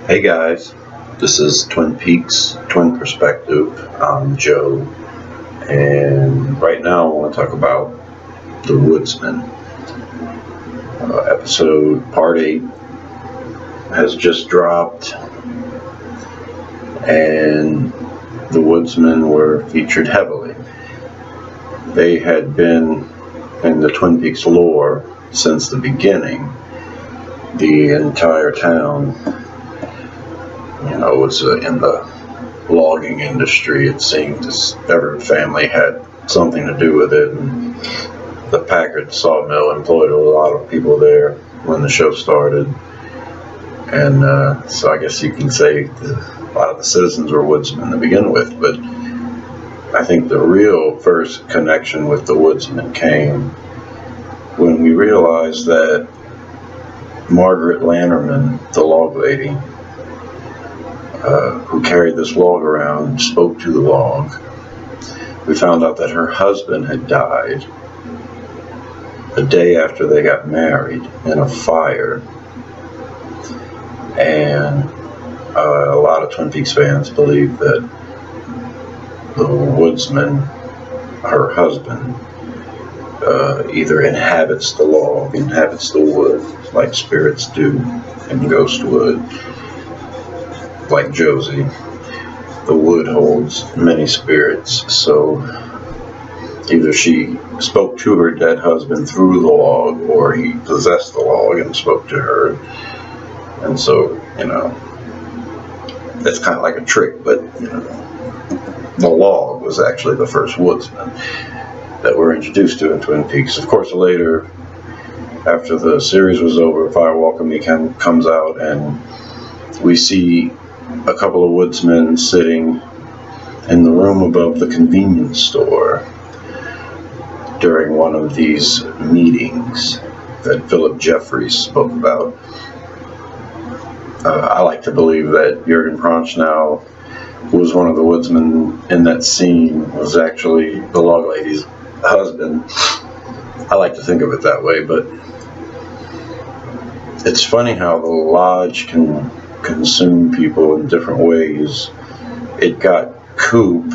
Hey guys, this is Twin Peaks Twin Perspective. I'm Joe, and right now I want to talk about the Woodsmen. Episode Part 8 has just dropped, and the Woodsmen were featured heavily. They had been in the Twin Peaks lore since the beginning. The entire town, was in the logging industry. It seemed as every family had something to do with it, and the Packard sawmill employed a lot of people there when the show started. And so I guess you can say a lot of the citizens were woodsmen to begin with, but I think the real first connection with the woodsmen came when we realized that Margaret Lanterman, the log lady, who carried this log around and spoke to the log, we found out that her husband had died a day after they got married in a fire. And a lot of Twin Peaks fans believe that the woodsman, her husband, either inhabits the log, inhabits the wood, like spirits do in Ghostwood. Like Josie, the wood holds many spirits, so either she spoke to her dead husband through the log, or he possessed the log and spoke to her. And so, that's kind of like a trick, but, the log was actually the first woodsman that we're introduced to in Twin Peaks. Of course, later, after the series was over, Fire Walk with Me comes out, and we see a couple of woodsmen sitting in the room above the convenience store during one of these meetings that Philip Jeffries spoke about. I like to believe that Jürgen Prochnow, who was one of the woodsmen in that scene, was actually the log lady's husband. I like to think of it that way, but it's funny how the lodge can consume people in different ways. It got Coop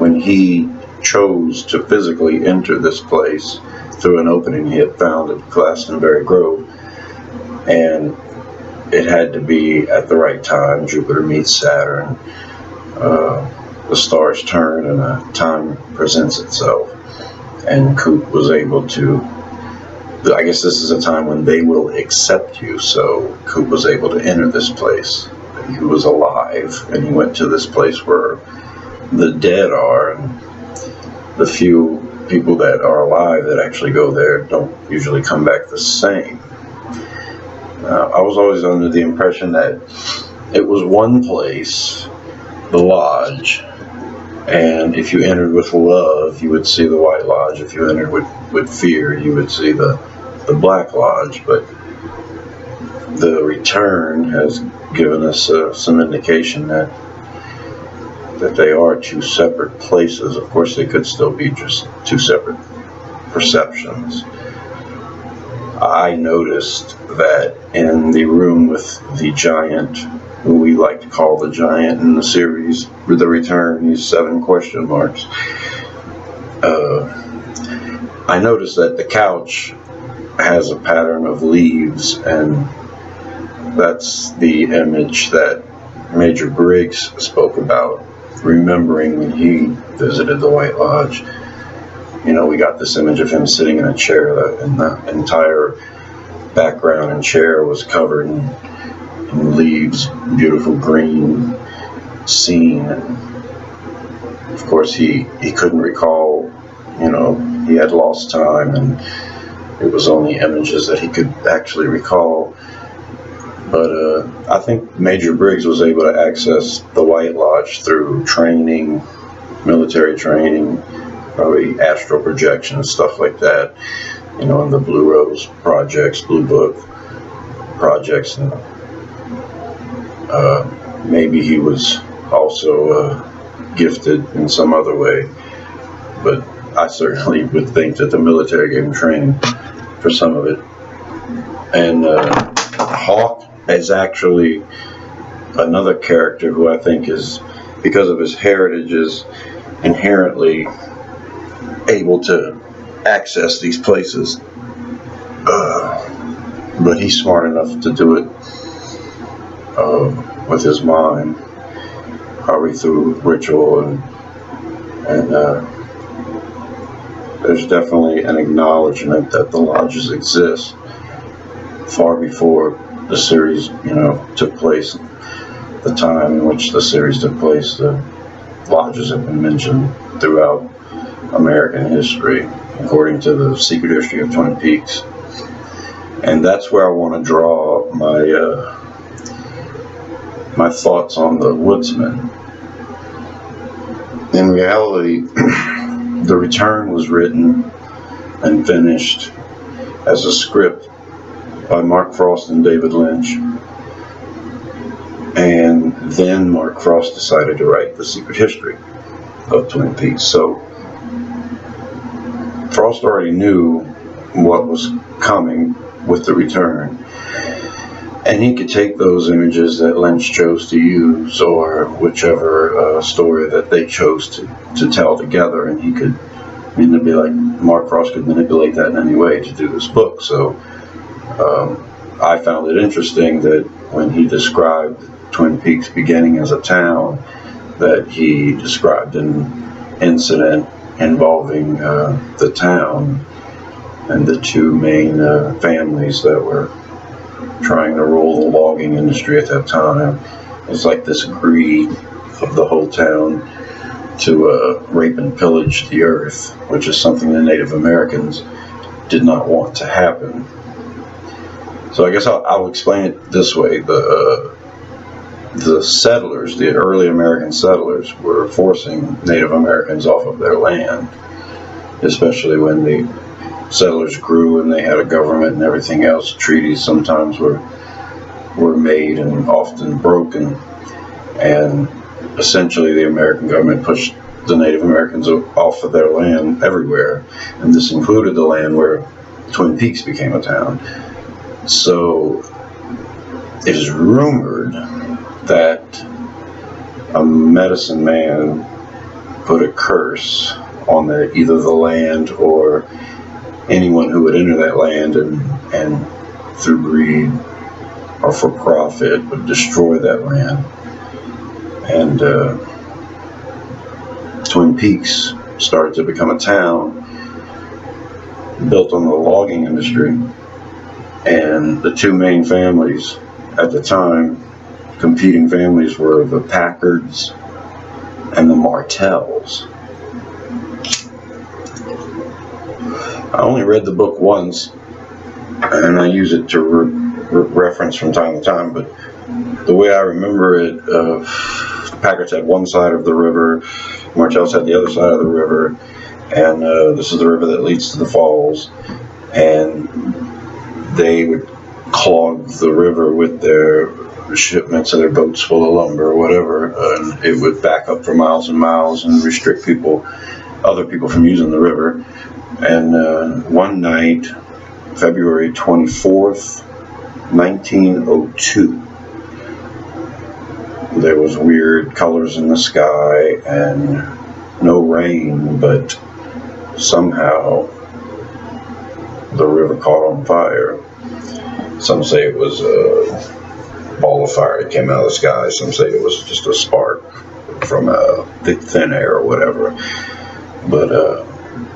when he chose to physically enter this place through an opening he had found at Glastonbury Grove, and it had to be at the right time. Jupiter meets Saturn, the stars turn, and a time presents itself, and Coop was able to, I guess this is a time when they will accept you, so Coop was able to enter this place. He was alive, and he went to this place where the dead are, and the few people that are alive that actually go there don't usually come back the same. I was always under the impression that it was one place, the lodge, and if you entered with love, you would see the White Lodge. If you entered with fear, you would see the Black Lodge. But the return has given us some indication that they are two separate places. Of course, they could still be just two separate perceptions. I noticed that in the room with the giant, who we like to call the giant in the series, The Return, he's 7 question marks. I noticed that the couch has a pattern of leaves, and that's the image that Major Briggs spoke about, remembering when he visited the White Lodge. We got this image of him sitting in a chair, and the entire background and chair was covered in leaves, beautiful green scene. And of course, he couldn't recall, he had lost time, and it was only images that he could actually recall. But I think Major Briggs was able to access the White Lodge through training, military training, probably astral projection, stuff like that, in the Blue Rose projects, Blue Book projects, and maybe he was also gifted in some other way. But I certainly would think that the military gave him training for some of it. And Hawk is actually another character who I think is, because of his heritage, is inherently able to access these places. But he's smart enough to do it with his mind, probably through ritual, and there's definitely an acknowledgement that the lodges exist far before the series, took place. The time in which the series took place, the lodges have been mentioned throughout American history, according to the Secret History of Twin Peaks. And that's where I want to draw my thoughts on the Woodsmen. In reality, The Return was written and finished as a script by Mark Frost and David Lynch. And then Mark Frost decided to write The Secret History of Twin Peaks. So Frost already knew what was coming with The Return, and he could take those images that Lynch chose to use, or whichever story that they chose to tell together, and he could manipulate. Mark Frost could manipulate that in any way to do this book. So I found it interesting that when he described Twin Peaks beginning as a town, that he described an incident involving the town and the two main families that were trying to rule the logging industry at that time. It's like this greed of the whole town to rape and pillage the earth, which is something the Native Americans did not want to happen. So I guess I'll explain it this way. The settlers, the early American settlers, were forcing Native Americans off of their land, especially when the settlers grew and they had a government and everything else. Treaties sometimes were made and often broken, and essentially the American government pushed the Native Americans off of their land everywhere, and this included the land where Twin Peaks became a town. So it is rumored that a medicine man put a curse on either the land or anyone who would enter that land, and through greed or for profit would destroy that land. And Twin Peaks started to become a town built on the logging industry, and the two main families at the time, competing families, were the Packards and the Martells. I only read the book once, and I use it to reference from time to time, but the way I remember it, the Packards had one side of the river, Martells had the other side of the river, and this is the river that leads to the falls, and they would clog the river with their shipments of their boats full of lumber or whatever, and it would back up for miles and miles and restrict other people from using the river. And one night, February 24th, 1902, there was weird colors in the sky and no rain, but somehow the river caught on fire. Some say it was a ball of fire that came out of the sky. Some say it was just a spark from thin air or whatever. But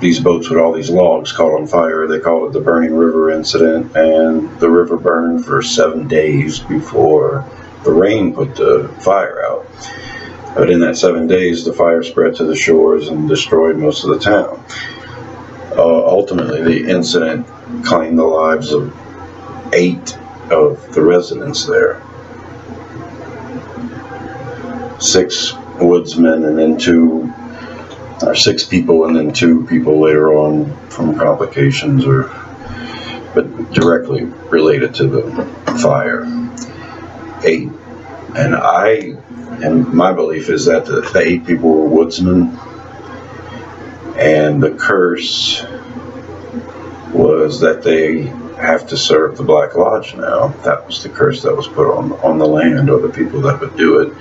these boats with all these logs caught on fire. They called it the Burning River Incident, and the river burned for 7 days before the rain put the fire out. But in that 7 days, the fire spread to the shores and destroyed most of the town. Ultimately, the incident claimed the lives of 8 of the residents there. 6 woodsmen, and then 6 people, and then 2 people later on from complications, but directly related to the fire. 8. And my belief is that the 8 people were woodsmen, and the curse was that they have to serve the Black Lodge now. That was the curse that was put on the land, or the people that would do it.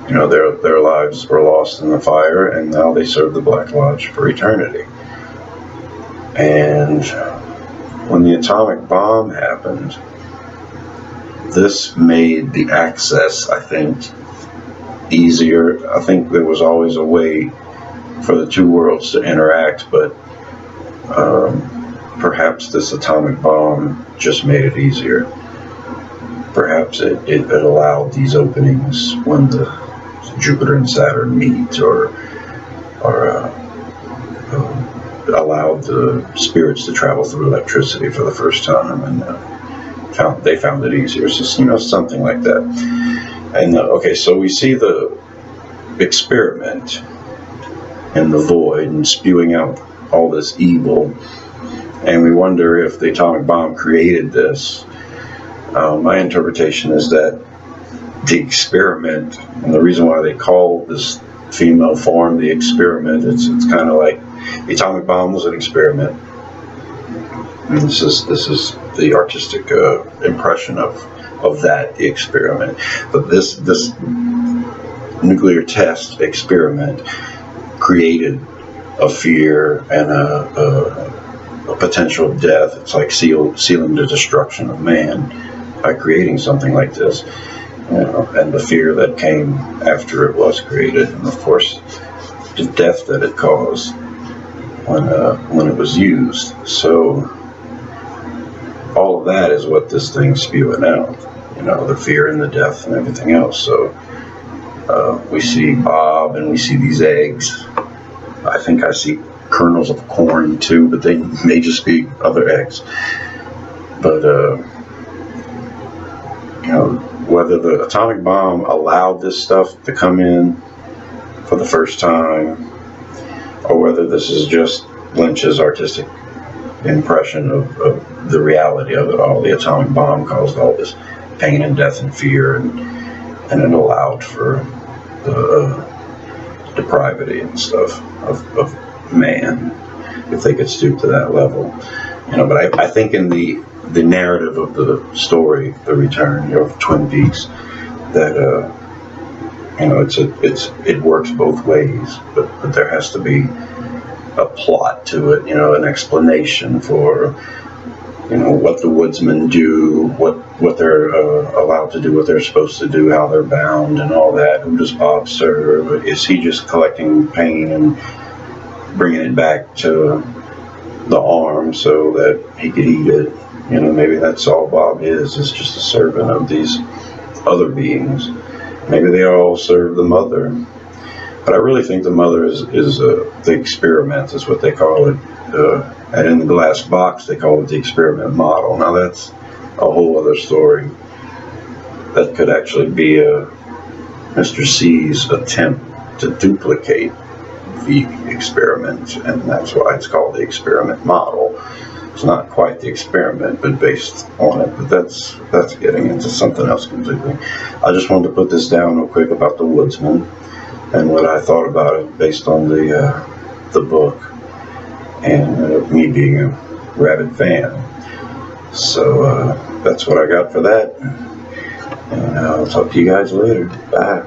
You know, their lives were lost in the fire, and now they serve the Black Lodge for eternity. And when the atomic bomb happened, this made the access, I think, easier. I think there was always a way for the two worlds to interact, but perhaps this atomic bomb just made it easier. Perhaps it allowed these openings when the Jupiter and Saturn meet, or allowed the spirits to travel through electricity for the first time, and they found it easier. So, you know, something like that. And okay, so we see the experiment in the void and spewing out all this evil, and we wonder if the atomic bomb created this. My interpretation is that the experiment, and the reason why they call this female form the experiment, it's kind of like the atomic bomb was an experiment. And this is the artistic impression of that experiment. But this nuclear test experiment created a fear and a potential death. It's like sealing the destruction of man by creating something like this, you know, and the fear that came after it was created, and of course the death that it caused when it was used. So all of that is what this thing's spewing out, you know, the fear and the death and everything else. So we see Bob, and we see these eggs. I think I see kernels of corn too, but they may just be other eggs. But you know, whether the atomic bomb allowed this stuff to come in for the first time, or whether this is just Lynch's artistic impression of the reality of it all. The atomic bomb caused all this pain and death and fear, and it allowed for the depravity and stuff of man, if they could stoop to that level. You know, but I think in the narrative of the story, The Return, you know, of Twin Peaks, that you know, it works both ways, but there has to be a plot to it, you know, an explanation for, you know, what the Woodsmen do, what they're allowed to do, what they're supposed to do, how they're bound, and all that. Who does Bob serve? Is he just collecting pain and bringing it back to the arm so that he could eat it? You know, maybe that's all Bob is just a servant of these other beings. Maybe they all serve the mother. But I really think the mother is the experiment, is what they call it. And in the glass box, they call it the experiment model. Now that's a whole other story. That could actually be Mr. C's attempt to duplicate the experiment, and that's why it's called the experiment model. It's not quite the experiment, but based on it. But that's getting into something else completely. I just wanted to put this down real quick about the Woodsmen and what I thought about it based on the book, and me being a rabid fan. So that's what I got for that, and I'll talk to you guys later. Bye.